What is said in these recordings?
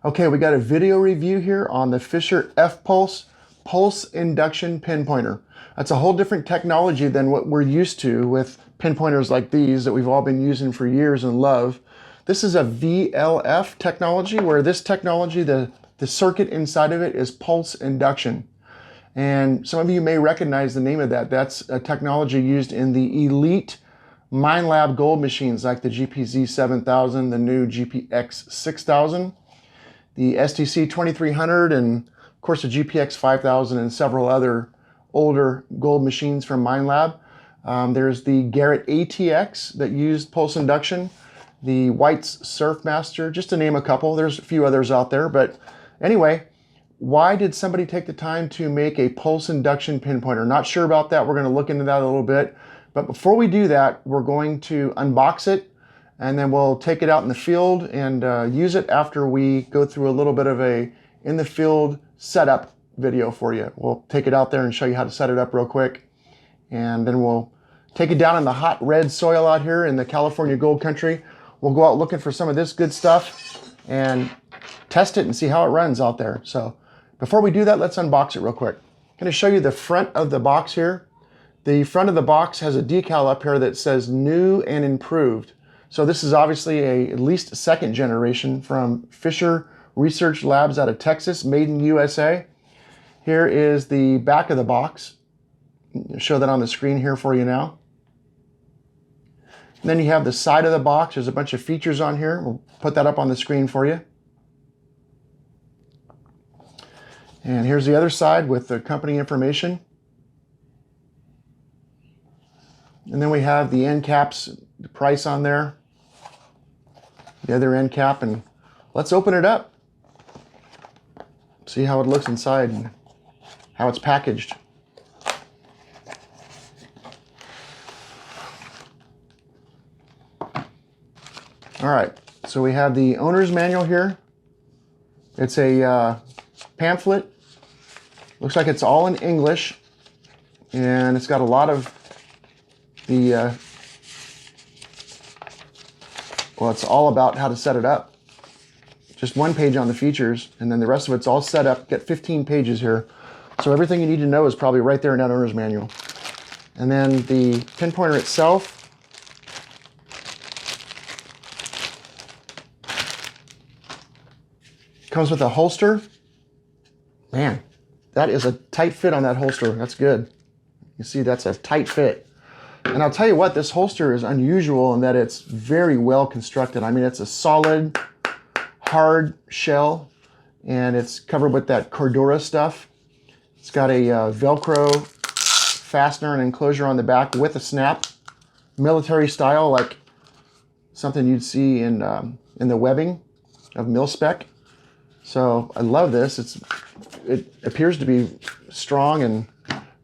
Okay, we got a video review here on the Fisher F-Pulse Pulse Induction Pinpointer. That's a whole different technology than what we're used to with pinpointers like these that we've all been using for years and love. This is a VLF technology, where this technology, the circuit inside of it is pulse induction. And some of you may recognize the name of that. That's a technology used in the elite Minelab gold machines like the GPZ 7000, the new GPX 6000, the STC 2300, and of course the GPX 5000 and several other older gold machines from Minelab. There's the Garrett ATX that used pulse induction, the White's Surfmaster, just to name a couple. There's a few others out there, but anyway, why did somebody take the time to make a pulse induction pinpointer? Not sure about that. We're going to look into that a little bit. But before we do that, we're going to unbox it, and then we'll take it out in the field and use it after we go through a little bit of a in the field setup video for you. We'll take it out there and show you how to set it up real quick. And then we'll take it down in the hot red soil out here in the California gold country. We'll go out looking for some of this good stuff and test it and see how it runs out there. So before we do that, let's unbox it real quick. I'm going to show you the front of the box here. The front of the box has a decal up here that says new and improved. So this is obviously at least second generation from Fisher Research Labs out of Texas, made in USA. Here is the back of the box. I'll show that on the screen here for you now. And then you have the side of the box. There's a bunch of features on here. We'll put that up on the screen for you. And here's the other side with the company information. And then we have the end caps, the price on there, the other end cap, and let's open it up. See how it looks inside and how it's packaged. All right, so we have the owner's manual here. It's a pamphlet. Looks like it's all in English, and it's got a lot of the, well, it's all about how to set it up. Just one page on the features, and then the rest of it's all set up. Got 15 pages here. So everything you need to know is probably right there in that owner's manual. And then the pinpointer itself. Comes with a holster. Man, that is a tight fit on that holster. That's good. You see, that's a tight fit. And I'll tell you what, this holster is unusual in that it's very well constructed. I mean, it's a solid, hard shell, and it's covered with that Cordura stuff. It's got a Velcro fastener and enclosure on the back with a snap, military style, like something you'd see in the webbing of mil-spec. So I love this. It appears to be strong and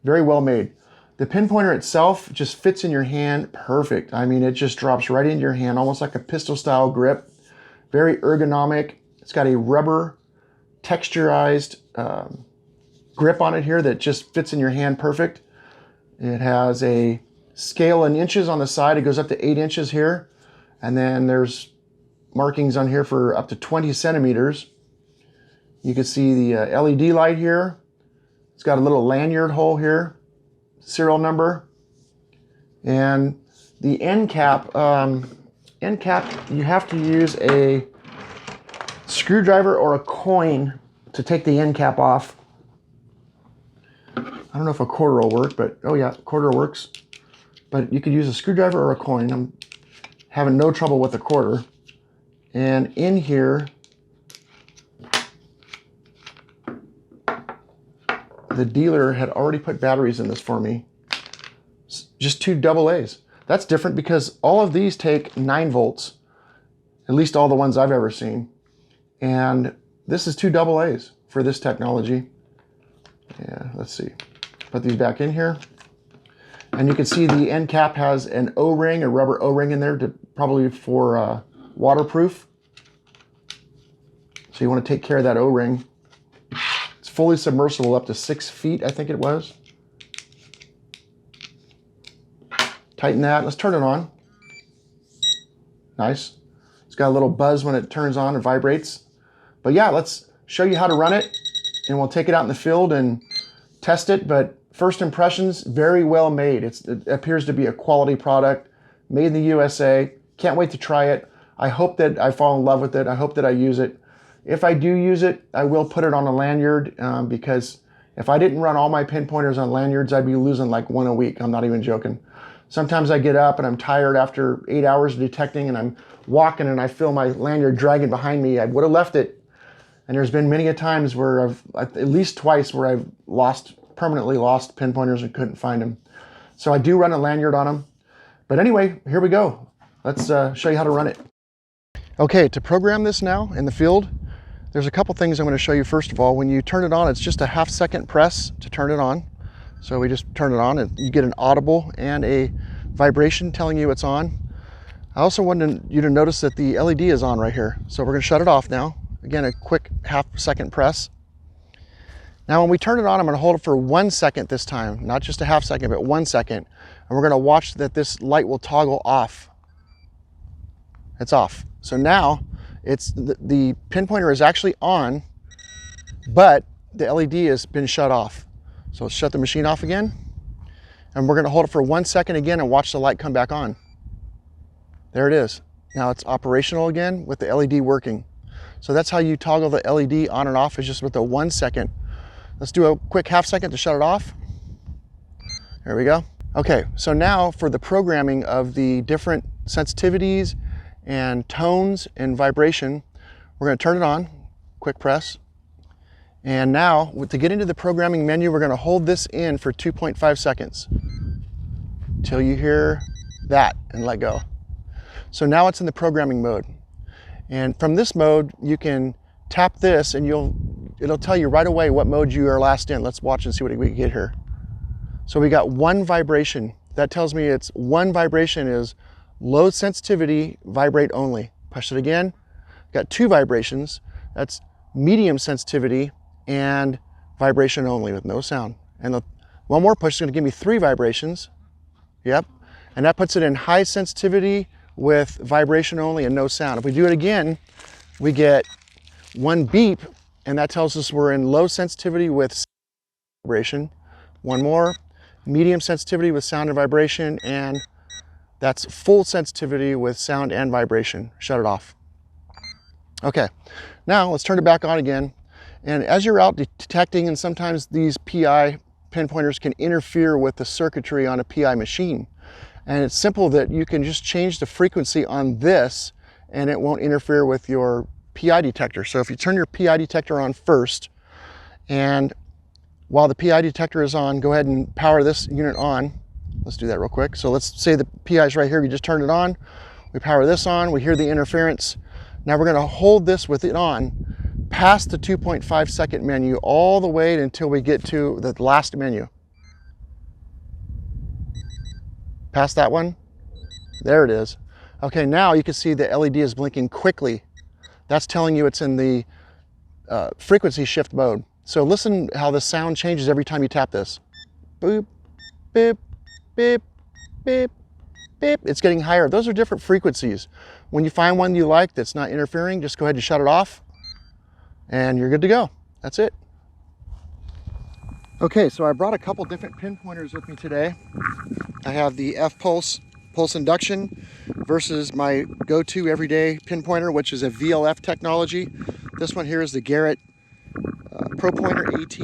very well made. The pinpointer itself just fits in your hand perfect. I mean, it just drops right into your hand, almost like a pistol style grip. Very ergonomic. It's got a rubber texturized grip on it here that just fits in your hand perfect. It has a scale in inches on the side. It goes up to 8 inches here. And then there's markings on here for up to 20 centimeters. You can see the LED light here. It's got a little lanyard hole here, serial number, and the end cap. You have to use a screwdriver or a coin to take the end cap off. I don't know if a quarter will work, but oh yeah, quarter works. But you could use a screwdriver or a coin. I'm having no trouble with a quarter. And in here, the dealer had already put batteries in this for me. Just 2 AA's. That's different because all of these take 9 volts, at least all the ones I've ever seen. And this is 2 AA's for this technology. Yeah, let's see. Put these back in here. And you can see the end cap has an O-ring, a rubber O-ring in there, probably for waterproof. So you want to take care of that O-ring. It's fully submersible up to 6 feet, I think it was. Tighten that. Let's turn it on. Nice. It's got a little buzz when it turns on and vibrates. But yeah, let's show you how to run it, and we'll take it out in the field and test it. But first impressions, very well made. It appears to be a quality product, made in the USA. Can't wait to try it. I hope that I fall in love with it. I hope that I use it. If I do use it, I will put it on a lanyard because if I didn't run all my pinpointers on lanyards, I'd be losing like one a week. I'm not even joking. Sometimes I get up and I'm tired after 8 hours of detecting, and I'm walking and I feel my lanyard dragging behind me. I would have left it. And there's been many a times where at least twice where I've permanently lost pinpointers and couldn't find them. So I do run a lanyard on them. But anyway, here we go. Let's show you how to run it. Okay, to program this now in the field, there's a couple things I'm going to show you. First of all, when you turn it on, it's just a half-second press to turn it on. So we just turn it on and you get an audible and a vibration telling you it's on. I also wanted you to notice that the LED is on right here. So we're going to shut it off now. Again, a quick half-second press. Now when we turn it on, I'm going to hold it for 1 second this time, not just a half second, but 1 second. And we're going to watch that this light will toggle off. It's off. So now it's the pinpointer is actually on, but the LED has been shut off. So let's shut the machine off again. And we're going to hold it for 1 second again and watch the light come back on. There it is. Now it's operational again with the LED working. So that's how you toggle the LED on and off, is just with the 1 second. Let's do a quick half second to shut it off. There we go. Okay, so now for the programming of the different sensitivities and tones and vibration, we're going to turn it on, quick press. And now to get into the programming menu, we're going to hold this in for 2.5 seconds till you hear that and let go. So now it's in the programming mode. And from this mode, you can tap this and it'll tell you right away what mode you are last in. Let's watch and see what we get here. So we got one vibration. That tells me it's one vibration is low sensitivity, vibrate only. Push it again. Got two vibrations. That's medium sensitivity and vibration only with no sound. And one more push is going to give me 3 vibrations. Yep. And that puts it in high sensitivity with vibration only and no sound. If we do it again, we get 1 beep, and that tells us we're in low sensitivity with vibration. 1 more, medium sensitivity with sound and vibration, and that's full sensitivity with sound and vibration. Shut it off. Okay, now let's turn it back on again. And as you're out detecting, and sometimes these PI pinpointers can interfere with the circuitry on a PI machine. And it's simple that you can just change the frequency on this and it won't interfere with your PI detector. So if you turn your PI detector on first, and while the PI detector is on, go ahead and power this unit on. Let's do that real quick. So let's say the PI is right here. We just turned it on. We power this on. We hear the interference. Now we're going to hold this with it on past the 2.5 second menu all the way until we get to the last menu. Past that one. There it is. Okay, now you can see the LED is blinking quickly. That's telling you it's in the frequency shift mode. So listen how the sound changes every time you tap this. Boop, beep, beep, beep, beep. It's getting higher. Those are different frequencies. When you find one you like that's not interfering, just go ahead and shut it off and you're good to go. That's it. Okay, so I brought a couple different pinpointers with me today. I have the F-Pulse Pulse Induction versus my go-to everyday pinpointer, which is a VLF technology. This one here is the Garrett Pro Pointer AT,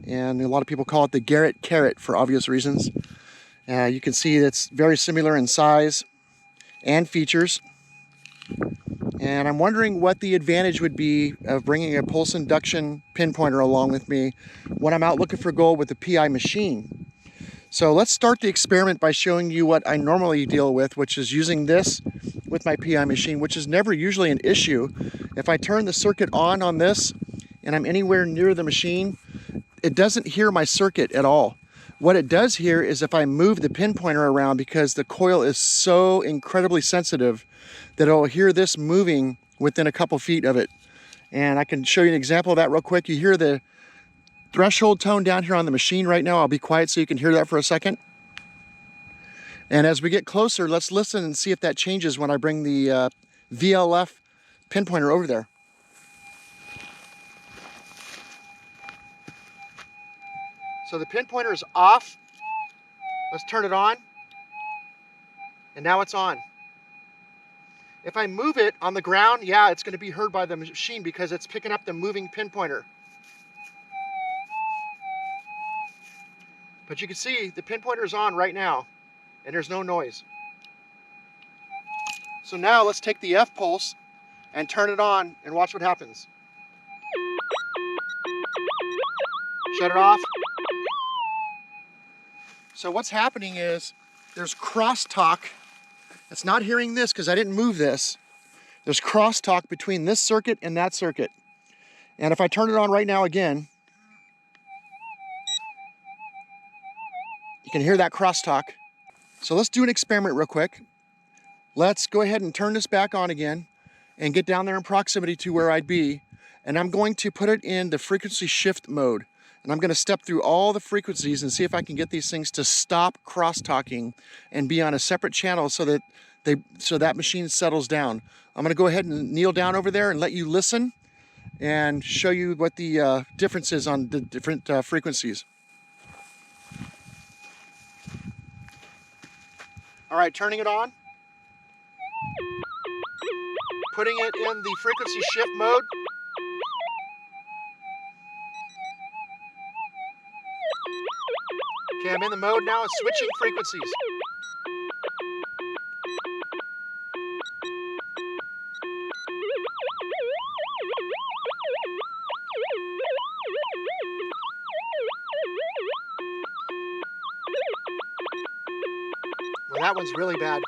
and a lot of people call it the Garrett Carrot for obvious reasons. You can see it's very similar in size and features. And I'm wondering what the advantage would be of bringing a pulse induction pinpointer along with me when I'm out looking for gold with the PI machine. So let's start the experiment by showing you what I normally deal with, which is using this with my PI machine, which is never usually an issue. If I turn the circuit on this and I'm anywhere near the machine, it doesn't hear my circuit at all. What it does hear is if I move the pinpointer around, because the coil is so incredibly sensitive that it'll hear this moving within a couple feet of it. And I can show you an example of that real quick. You hear the threshold tone down here on the machine right now. I'll be quiet so you can hear that for a second. And as we get closer, let's listen and see if that changes when I bring the VLF pinpointer over there. So the pinpointer is off. Let's turn it on. And now it's on. If I move it on the ground, yeah, it's going to be heard by the machine because it's picking up the moving pinpointer. But you can see the pinpointer is on right now, and there's no noise. So now let's take the F-Pulse and turn it on and watch what happens. Shut it off. So what's happening is there's crosstalk. It's not hearing this because I didn't move this. There's crosstalk between this circuit and that circuit. And if I turn it on right now again, you can hear that crosstalk. So let's do an experiment real quick. Let's go ahead and turn this back on again and get down there in proximity to where I'd be. And I'm going to put it in the frequency shift mode. And I'm going to step through all the frequencies and see if I can get these things to stop crosstalking and be on a separate channel so that that machine settles down. I'm going to go ahead and kneel down over there and let you listen and show you what the difference is on the different frequencies. All right, turning it on. Putting it in the frequency shift mode. Okay, I'm in the mode now. It's switching frequencies. Well, that one's really bad.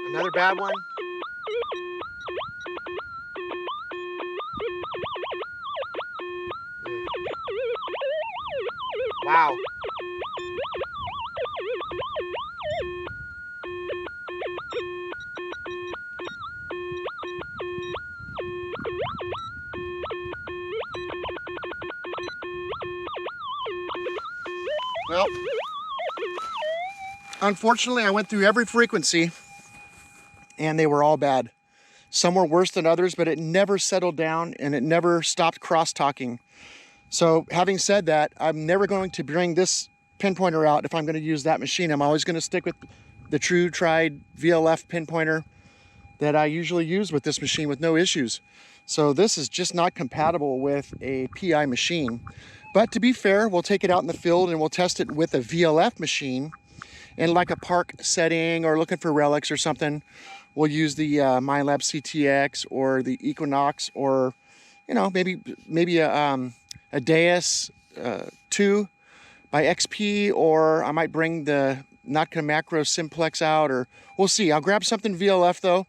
Another bad one. Wow. Well, unfortunately, I went through every frequency and they were all bad. Some were worse than others, but it never settled down and it never stopped cross-talking. So having said that, I'm never going to bring this pinpointer out if I'm going to use that machine. I'm always going to stick with the true tried VLF pinpointer that I usually use with this machine with no issues. So this is just not compatible with a PI machine. But to be fair, we'll take it out in the field and we'll test it with a VLF machine. In like a park setting or looking for relics or something, we'll use the MindLab CTX or the Equinox, or maybe a Deus 2 by XP, or I might bring the Notka Macro Simplex out, or we'll see. I'll grab something VLF though,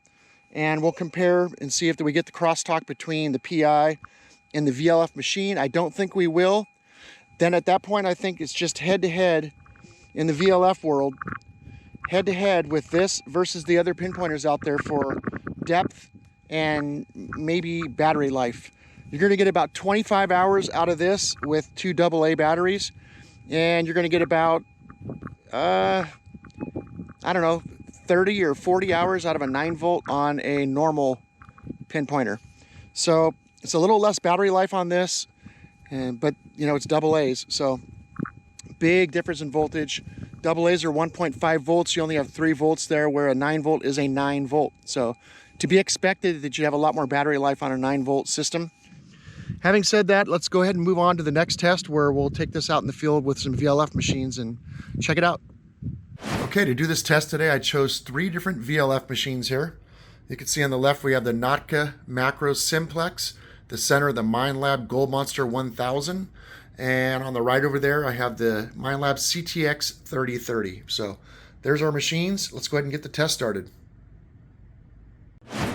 and we'll compare and see if we get the crosstalk between the PI and the VLF machine. I don't think we will. Then at that point, I think it's just head-to-head in the VLF world, head-to-head with this versus the other pinpointers out there for depth and maybe battery life. You're going to get about 25 hours out of this with two AA batteries, and you're going to get about, I don't know, 30 or 40 hours out of a 9-volt on a normal pinpointer. So it's a little less battery life on this, but it's AA's, so big difference in voltage. AA's are 1.5 volts. You only have 3 volts there, where a 9-volt is a 9-volt. So to be expected that you have a lot more battery life on a 9-volt system. Having said that, let's go ahead and move on to the next test, where we'll take this out in the field with some VLF machines and check it out. Okay, to do this test today, I chose 3 different VLF machines here. You can see on the left we have the Notka Macro Simplex, the center the MindLab Gold Monster 1000, and on the right over there I have the MindLab CTX 3030. So there's our machines. Let's go ahead and get the test started.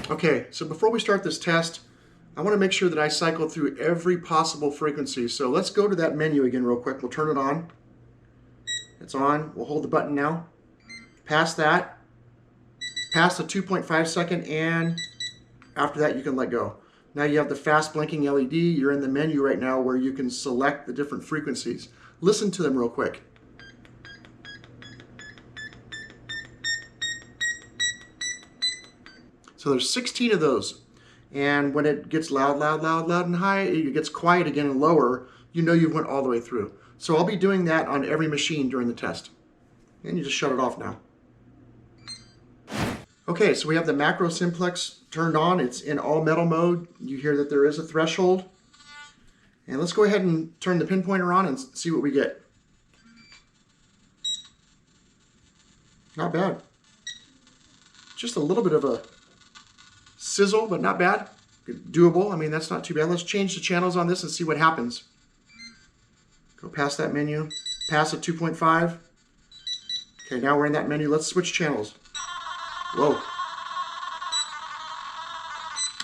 Okay, so before we start this test, I want to make sure that I cycle through every possible frequency. So let's go to that menu again real quick. We'll turn it on. It's on. We'll hold the button now. Past that, past the 2.5 second, and after that you can let go. Now you have the fast blinking LED. You're in the menu right now where you can select the different frequencies. Listen to them real quick. So there's 16 of those. And when it gets loud, loud, loud, loud, and high, it gets quiet again and lower, you know you went all the way through. So I'll be doing that on every machine during the test. And you just shut it off now. Okay, so we have the macro simplex turned on. It's in all metal mode. You hear that there is a threshold. And let's go ahead and turn the pinpointer on and see what we get. Not bad. Just a little bit of a sizzle, but not bad. Doable. I mean, that's not too bad. Let's change the channels on this and see what happens. Go past that menu. Pass at 2.5. Okay, now we're in that menu. Let's switch channels. Whoa.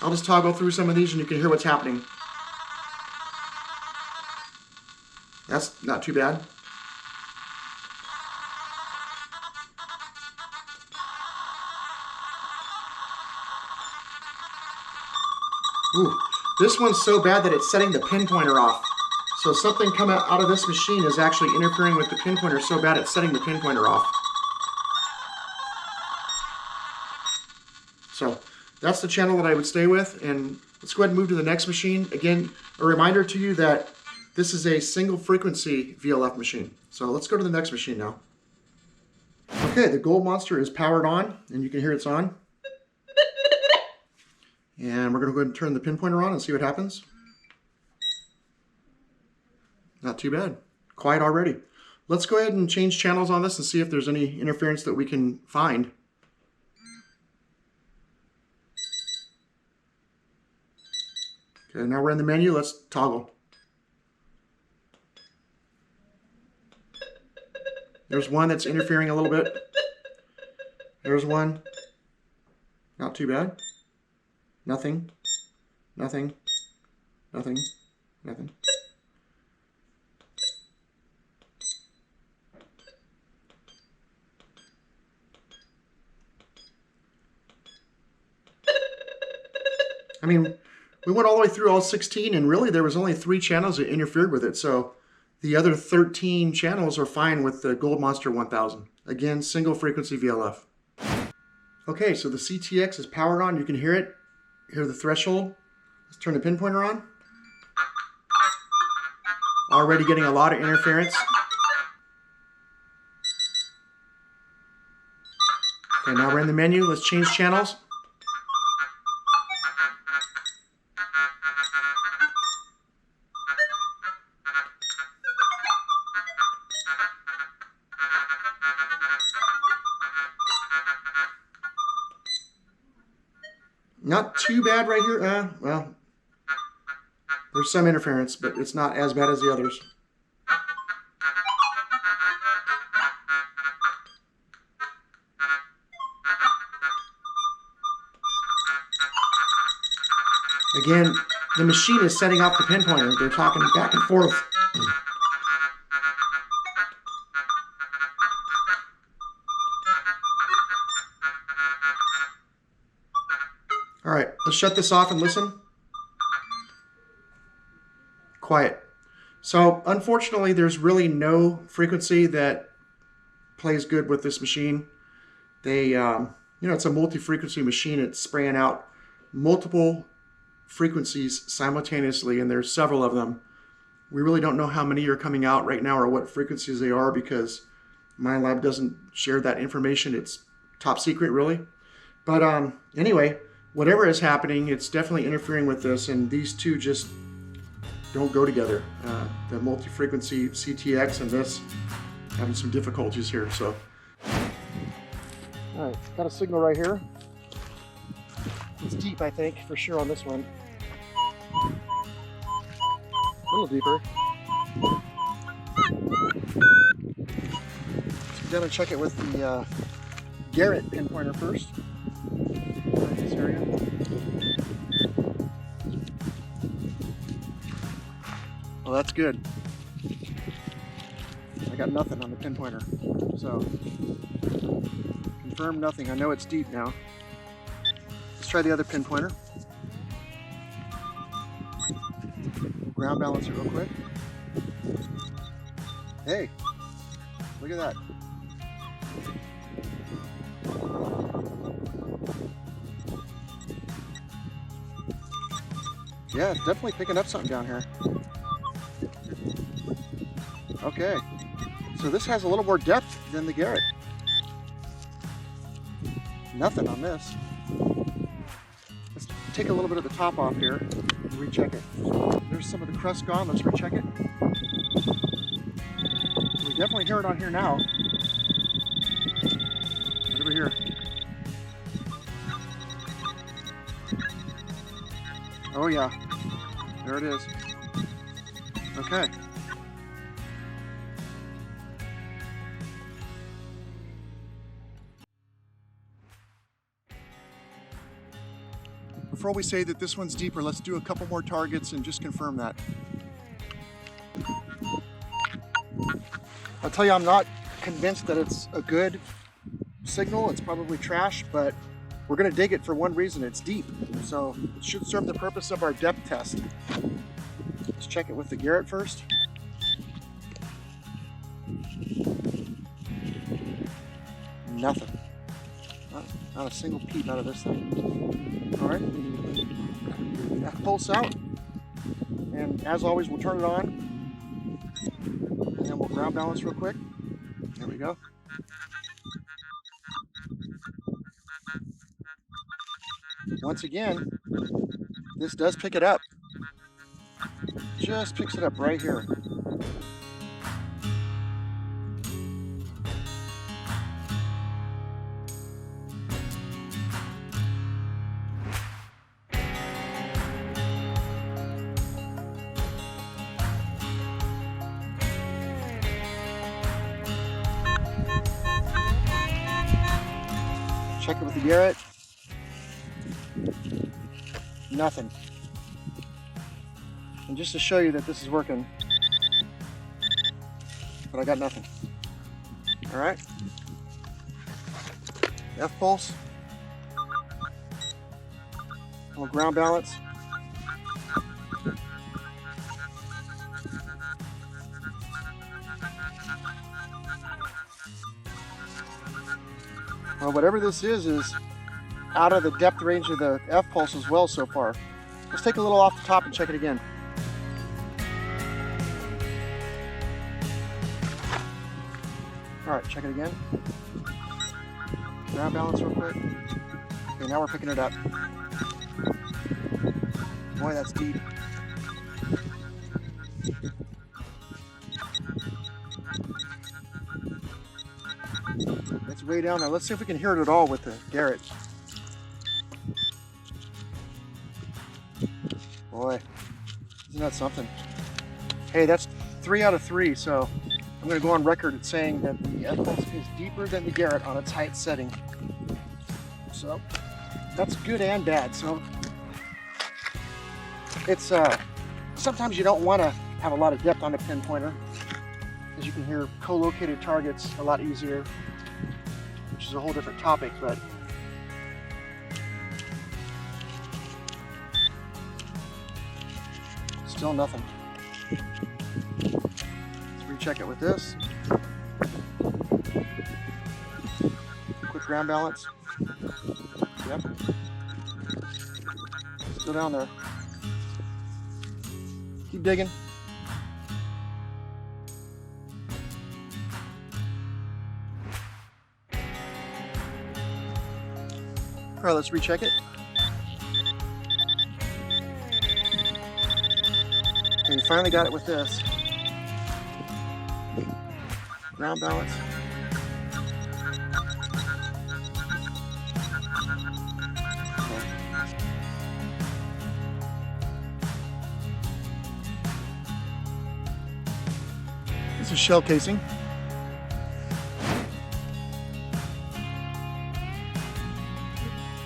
I'll just toggle through some of these and you can hear what's happening. That's not too bad. Ooh, this one's so bad that it's setting the pinpointer off. So something coming out of this machine is actually interfering with the pinpointer so bad it's setting the pinpointer off. So that's the channel that I would stay with, and let's go ahead and move to the next machine. Again, a reminder to you that this is a single frequency VLF machine. So let's go to the next machine now. Okay, the Gold Monster is powered on, and you can hear it's on. And we're going to go ahead and turn the pinpointer on and see what happens. Not too bad. Quiet already. Let's go ahead and change channels on this and see if there's any interference that we can find. Okay, now we're in the menu. Let's toggle. There's one that's interfering a little bit. There's one. Not too bad. Nothing. Nothing. Nothing. Nothing. I mean, we went all the way through all 16, and really there was only 3 channels that interfered with it. So the other 13 channels are fine with the Gold Monster 1000. Again, single frequency VLF. Okay, so the CTX is powered on. You can hear it. Hear the threshold. Let's turn the pinpointer on. Already getting a lot of interference. Okay, now we're in the menu. Let's change channels. Not too bad right here. Well, there's some interference, but it's not as bad as the others. Again, the machine is setting off the pinpointer. They're talking back and forth. All right, let's shut this off and listen. Quiet. So unfortunately, there's really no frequency that plays good with this machine. They, it's a multi-frequency machine. It's spraying out multiple frequencies simultaneously, and there's several of them. We really don't know how many are coming out right now or what frequencies they are because my lab doesn't share that information. It's top secret, really. But anyway, whatever is happening, it's definitely interfering with this, and these two just don't go together. The multi-frequency CTX and this having some difficulties here. So, all right, got a signal right here. It's deep, I think, for sure on this one. A little deeper. So I'm gonna check it with the Garrett pinpointer first. This area. Well, that's good. I got nothing on the pinpointer. So, confirm nothing. I know it's deep now. Let's try the other pinpointer. Ground balance it real quick. Hey, look at that. Yeah, it's definitely picking up something down here. Okay, so this has a little more depth than the Garrett. Nothing on this. Let's take a little bit of the top off here and recheck it. There's some of the crust gone. Let's recheck it. We definitely hear it on here now. Right over here. Oh yeah, there it is. Okay. Before we say that this one's deeper, let's do a couple more targets and just confirm that. I'll tell you, I'm not convinced that it's a good signal. It's probably trash, but we're gonna dig it for one reason. It's deep, so it should serve the purpose of our depth test. Let's check it with the Garrett first. Nothing. Not a single peep out of this thing. All right, F-Pulse out, and as always, we'll turn it on, and then we'll ground balance real quick. There we go. Once again, this does pick it up. Just picks it up right here. Check it with the Garrett. Nothing. And just to show you that this is working, but I got nothing. All right. F-Pulse. We'll ground balance. Well, whatever this is out of the depth range of the F-Pulse as well so far. Let's take a little off the top and check it again. All right, check it again. Ground balance real quick. Okay, now we're picking it up. Boy, that's deep. It's way down there. Let's see if we can hear it at all with the Garrett. Boy, isn't that something? Hey, that's 3 out of 3, so I'm going to go on record at saying that the F-Pulse is deeper than the Garrett on a tight setting. So that's good and bad. So it's sometimes you don't want to have a lot of depth on the pinpointer, as you can hear co-located targets a lot easier, which is a whole different topic, but still nothing. Let's recheck it with this. Quick ground balance. Yep. Still down there. Keep digging. All right, let's recheck it. And we finally got it with this. Ground balance. Okay. This is shell casing.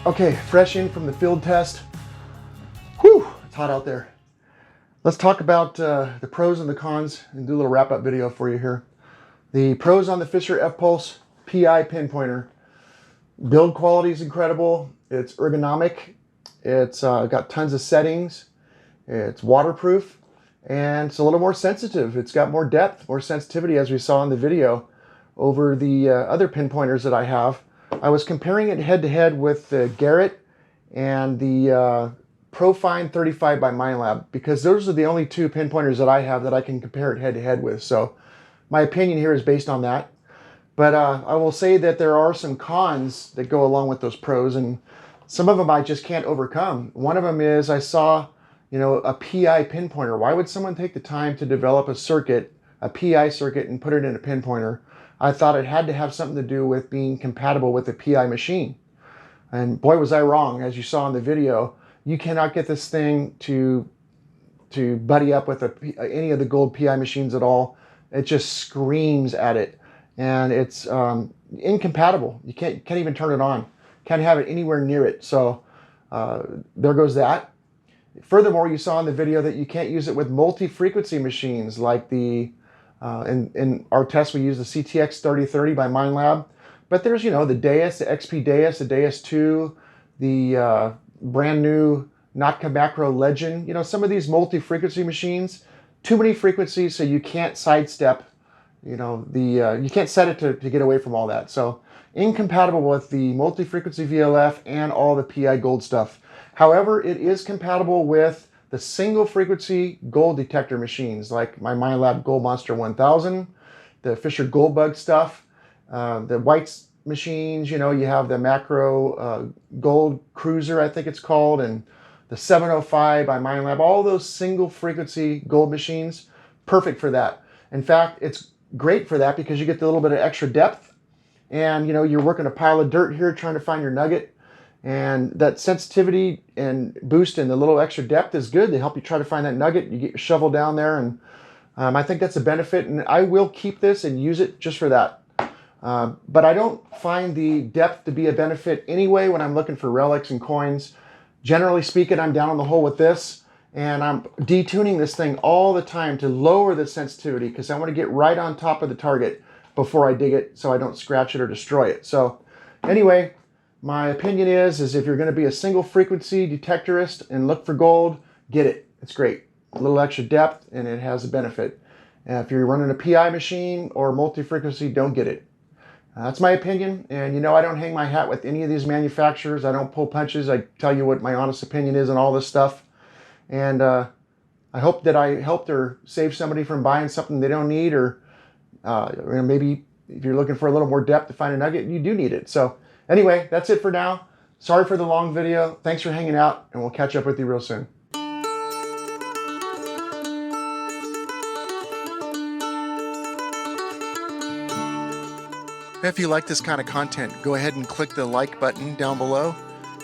Okay, fresh in from the field test. Whew, it's hot out there. Let's talk about the pros and the cons and do a little wrap-up video for you here. The pros on the Fisher F-Pulse PI pinpointer. Build quality is incredible. It's ergonomic. It's got tons of settings. It's waterproof. And it's a little more sensitive. It's got more depth, more sensitivity, as we saw in the video, over the other pinpointers that I have. I was comparing it head-to-head with the Garrett and the Profine 35 by Minelab, because those are the only two pinpointers that I have that I can compare it head to head with. So my opinion here is based on that. But I will say that there are some cons that go along with those pros, and some of them I just can't overcome. One of them is I saw, a PI pinpointer. Why would someone take the time to develop a circuit, a PI circuit, and put it in a pinpointer? I thought it had to have something to do with being compatible with a PI machine. And boy, was I wrong. As you saw in the video, you cannot get this thing to buddy up with any of the gold PI machines at all. It just screams at it. And it's incompatible. You can't even turn it on. Can't have it anywhere near it. So there goes that. Furthermore, you saw in the video that you can't use it with multi-frequency machines like in our test we use the CTX 3030 by Minelab. But there's, the Deus, the XP Deus, the Deus 2, the brand new Notka Macro Legend. Some of these multi-frequency machines, too many frequencies, so you can't sidestep. You can't set it to get away from all that. So incompatible with the multi-frequency VLF and all the PI gold stuff. However, it is compatible with the single frequency gold detector machines like my Minelab Gold Monster 1000, the Fisher Goldbug stuff, the White's machines. You have the Macro Gold Cruiser, I think it's called, and the 705 by Minelab. All those single frequency gold machines, perfect for that. In fact, it's great for that because you get the little bit of extra depth, and you're working a pile of dirt here trying to find your nugget, and that sensitivity and boost and the little extra depth is good. They help you try to find that nugget. You get your shovel down there, and I think that's a benefit, and I will keep this and use it just for that. But I don't find the depth to be a benefit anyway when I'm looking for relics and coins. Generally speaking, I'm down on the hole with this, and I'm detuning this thing all the time to lower the sensitivity because I want to get right on top of the target before I dig it so I don't scratch it or destroy it. So anyway, my opinion is if you're going to be a single frequency detectorist and look for gold, get it. It's great. A little extra depth, and it has a benefit. And if you're running a PI machine or multi-frequency, don't get it. That's my opinion, and I don't hang my hat with any of these manufacturers. I don't pull punches. I tell you what my honest opinion is on all this stuff. And I hope that I helped or saved somebody from buying something they don't need, or maybe if you're looking for a little more depth to find a nugget, you do need it. So anyway, that's it for now. Sorry for the long video. Thanks for hanging out, and we'll catch up with you real soon. If you like this kind of content, go ahead and click the like button down below,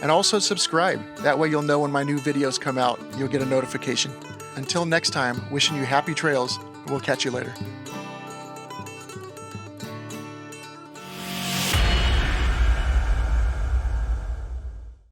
and also subscribe. That way you'll know when my new videos come out. You'll get a notification. Until next time, wishing you happy trails. We'll catch you later.